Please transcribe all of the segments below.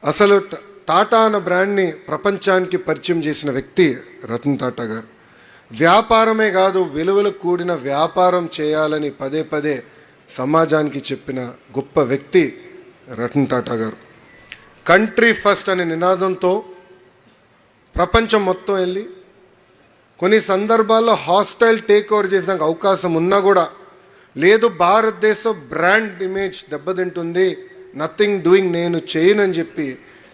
అసలు టాటా అన్న బ్రాండ్ని ప్రపంచానికి పరిచయం చేసిన వ్యక్తి రతన్ టాటా గారు. వ్యాపారమే కాదు, విలువలకు కూడిన వ్యాపారం చేయాలని పదే పదే సమాజానికి చెప్పిన గొప్ప వ్యక్తి రతన్ టాటా గారు. కంట్రీ ఫస్ట్ అనే నినాదంతో ప్రపంచం మొత్తం వెళ్ళి కొన్ని సందర్భాల్లో హాస్టైల్ టేక్ ఓవర్ చేసడానికి అవకాశం ఉన్నా కూడా లేదు, భారతదేశ బ్రాండ్ ఇమేజ్ దెబ్బతింటుంది, నథింగ్ డూయింగ్, నేను చేయనని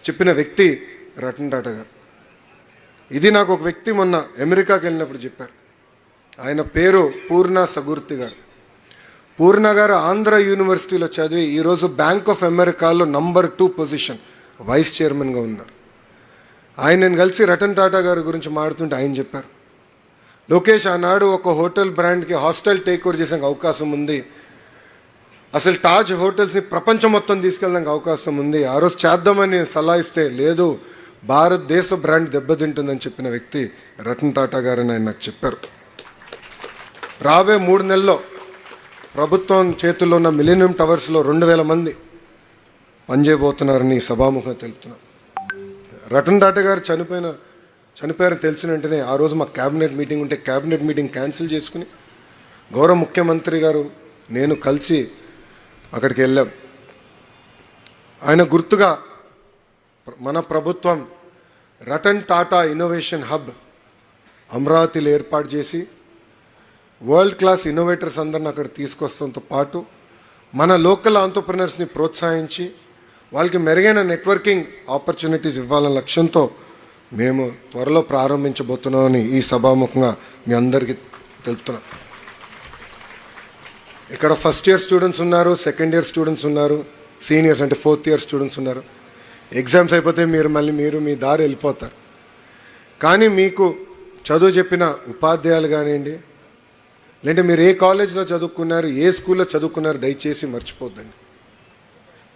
చెప్పిన వ్యక్తి రతన్ టాటా గారు. ఇది నాకు ఒక వ్యక్తి మొన్న అమెరికాకి వెళ్ళినప్పుడు చెప్పారు. ఆయన పేరు పూర్ణ సగుర్తి గారు. పూర్ణ గారు ఆంధ్ర యూనివర్సిటీలో చదివి ఈరోజు బ్యాంక్ ఆఫ్ అమెరికాలో నంబర్ 2 పొజిషన్ వైస్ చైర్మన్గా ఉన్నారు. ఆయన నేను కలిసి రతన్ టాటా గారి గురించి మాట్లాడుతుంటే ఆయన చెప్పారు, లోకేష్, ఆనాడు ఒక హోటల్ బ్రాండ్కి హాస్టల్ టేక్ ఓవర్ చేసేందుకు అవకాశం ఉంది, అసలు తాజ్ హోటల్స్ని ప్రపంచం మొత్తం తీసుకెళ్ళడానికి అవకాశం ఉంది, ఆ రోజు చేద్దామని సలహా ఇస్తే లేదు, భారతదేశ బ్రాండ్ దెబ్బతింటుందని చెప్పిన వ్యక్తి రతన్ టాటా గారు అని ఆయన నాకు చెప్పారు. రాబోయే 3 నెలల్లో ప్రభుత్వం చేతుల్లో ఉన్న మిలీనియం టవర్స్లో 2000 మంది పనిచేయబోతున్నారని సభాముఖంగా తెలుపుతున్నాం. రతన్ టాటా గారు చనిపోయారని తెలిసిన వెంటనే ఆ రోజు మా క్యాబినెట్ మీటింగ్ ఉంటే క్యాబినెట్ మీటింగ్ క్యాన్సిల్ చేసుకుని గౌరవ ముఖ్యమంత్రి గారు నేను కలిసి అక్కడికి వెళ్ళాం. ఆయన గుర్తుగా మన ప్రభుత్వం రతన్ టాటా ఇన్నోవేషన్ హబ్ అమరావతిలో ఏర్పాటు చేసి వరల్డ్ క్లాస్ ఇన్నోవేటర్స్ అందరిని అక్కడ తీసుకొస్తంతో పాటు మన లోకల్ ఆంటర్‌ప్రెన్యూర్స్ని ప్రోత్సహించి వాళ్ళకి మెరుగైన నెట్వర్కింగ్ ఆపర్చునిటీస్ ఇవ్వాలనే లక్ష్యంతో మేము త్వరలో ప్రారంభించబోతున్నామని ఈ సభాముఖంగా మీ అందరికీ తెలుపుతున్నాం. ఇక్కడ ఫస్ట్ ఇయర్ స్టూడెంట్స్ ఉన్నారు, సెకండ్ ఇయర్ స్టూడెంట్స్ ఉన్నారు, సీనియర్స్ అంటే 4th ఇయర్ స్టూడెంట్స్ ఉన్నారు. ఎగ్జామ్స్ అయిపోతే మీరు మీ దారి వెళ్ళిపోతారు. కానీ మీకు చదువు చెప్పిన ఉపాధ్యాయులు కానివ్వండి, లేదంటే మీరు ఏ కాలేజ్లో చదువుకున్నారు, ఏ స్కూల్లో చదువుకున్నారు, దయచేసి మర్చిపోద్దండి.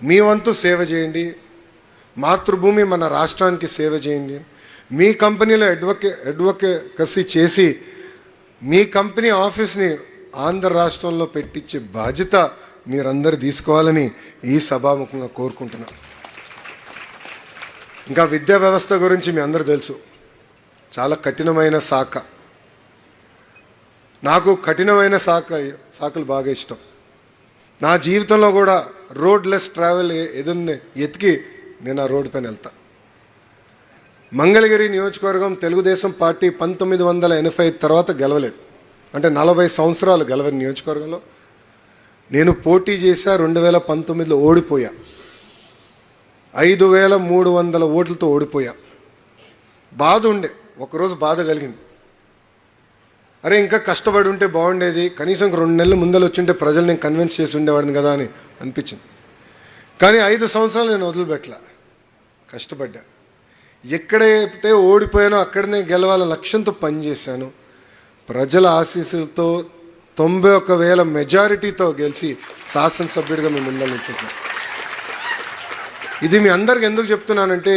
మీ వంతు సేవ చేయండి, మాతృభూమి మన రాష్ట్రానికి సేవ చేయండి. మీ కంపెనీలో అడ్వకేసీ చేసి మీ కంపెనీ ఆఫీస్ని ఆంధ్ర రాష్ట్రంలో పెట్టించే బాధ్యత మీరందరూ తీసుకోవాలని ఈ సభాముఖంగా కోరుకుంటున్నాను. ఇంకా విద్యా వ్యవస్థ గురించి మీ అందరూ తెలుసు, చాలా కఠినమైన శాఖ. నాకు కఠినమైన శాఖలు బాగా ఇష్టం. నా జీవితంలో కూడా రోడ్ లెస్ ట్రావెల్ ఏదన్నా ఎతికి నేను ఆ రోడ్డు పైన వెళ్తా. మంగళగిరి నియోజకవర్గం తెలుగుదేశం పార్టీ 1985 తర్వాత గెలవలేదు, అంటే 40 సంవత్సరాలు గెలవని నియోజకవర్గంలో నేను పోటీ చేశా. 2019లో ఓడిపోయా, 5300 ఓట్లతో ఓడిపోయా. బాధ ఉండే, ఒకరోజు బాధ కలిగింది. అరే ఇంకా కష్టపడి ఉంటే బాగుండేది, కనీసం 2 నెలల ముందర వచ్చింటే ప్రజలు నేను కన్విన్స్ చేసి ఉండేవాడిని కదా అని అనిపించింది. కానీ 5 సంవత్సరాలు నేను వదిలిపెట్టలా, కష్టపడ్డా. ఎక్కడైతే ఓడిపోయానో అక్కడనే గెలవాలని లక్ష్యంతో పనిచేశాను. ప్రజల ఆశీస్సులతో 91,000 మెజారిటీతో గెలిచి శాసనసభ్యుడిగా మేము ముందర నిల్చుంటున్నాం. ఇది మీ అందరికి ఎందుకు చెప్తున్నానంటే,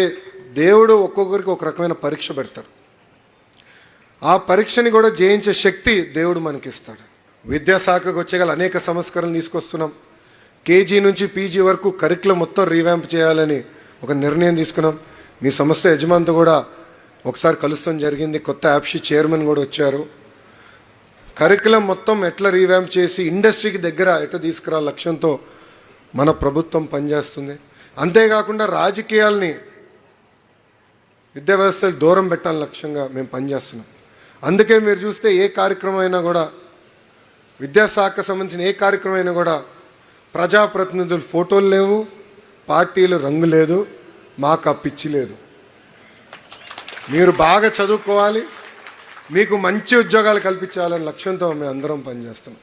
దేవుడు ఒక్కొక్కరికి ఒక రకమైన పరీక్ష పెడతారు. ఆ పరీక్షని కూడా జయించే శక్తి దేవుడు మనకిస్తాడు. విద్యాశాఖకు వచ్చేగల అనేక సంస్కరణలు తీసుకొస్తున్నాం. కేజీ నుంచి పీజీ వరకు కరికులం మొత్తం రీవ్యాంప్ చేయాలని ఒక నిర్ణయం తీసుకున్నాం. మీ సంస్థ యజమానితో కూడా ఒకసారి కలుస్తాం జరిగింది. కొత్త యాప్షి చైర్మన్ కూడా వచ్చారు. కరికులం మొత్తం ఎట్లా రీవ్యాంప్ చేసి ఇండస్ట్రీకి దగ్గర ఎట్లా తీసుకురా లక్ష్యంతో మన ప్రభుత్వం పనిచేస్తుంది. అంతేకాకుండా రాజకీయాల్ని విద్యా వ్యవస్థలు దూరం పెట్టాలని లక్ష్యంగా మేము పనిచేస్తున్నాం. అందుకే మీరు చూస్తే ఏ కార్యక్రమం అయినా కూడా, విద్యాశాఖకు సంబంధించిన ఏ కార్యక్రమం అయినా కూడా ప్రజాప్రతినిధులు ఫోటోలు లేవు, పార్టీలు రంగు లేదు, మాకు ఆ పిచ్చి లేదు. మీరు బాగా చదువుకోవాలి, మీకు మంచి ఉద్యోగాలు కల్పించాలని లక్ష్యంతో మేము అందరం పనిచేస్తున్నాం.